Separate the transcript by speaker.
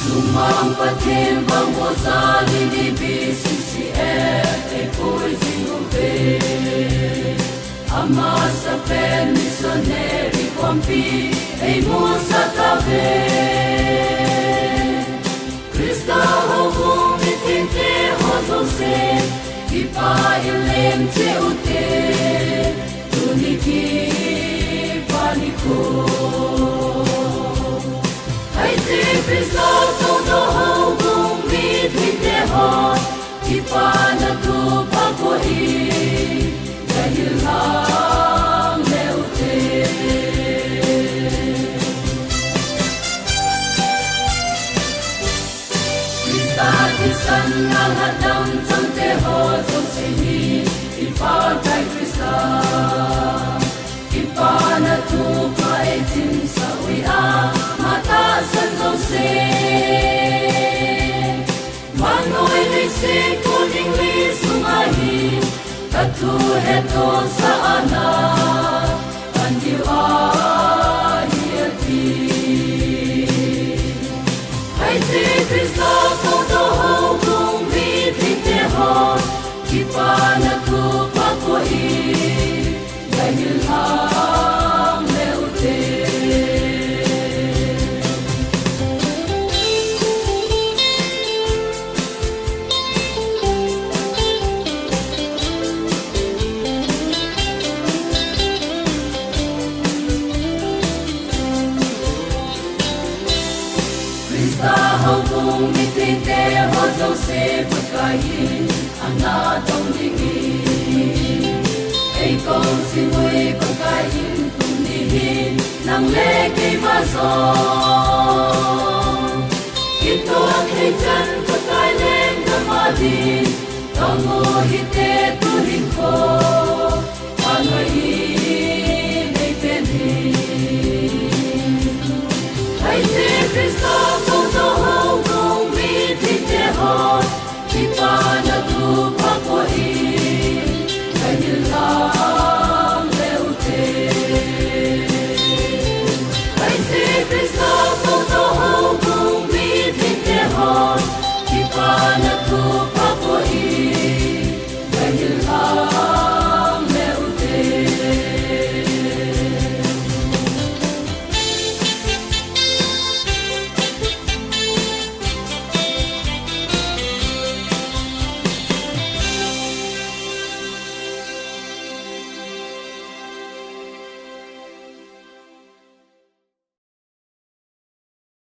Speaker 1: Sumang pathem vang mo sa ni BCCF e poising ove ama sa pen missionary kwampi e mo sa tabe Krista ho mo mitinte ho so se ipa ilem che ute tuniki paniko Hai te Krista to do ho bung mitinte ho ipa na tu pa ko I dahil lang leute Krista kisan nang hadam sang te ho so se hi ipa tai Krista ipa na tu pa e tin sa wi a mata san so se manoi le se kuning li sungahi Katu heto sa ana Andiwa hiati Hai te Krista koto ho kung mitinte ho Kipa na ku pakoi Dahil ang leute Krista ho kung mitinte ho so se pagkain ang natong dingi Ay kong sinui pagkain tumihin ng leke mazong Ito ang higyan pagkain gamadin Tango hite tuhin ko Panoyin ay penin Hai te Krista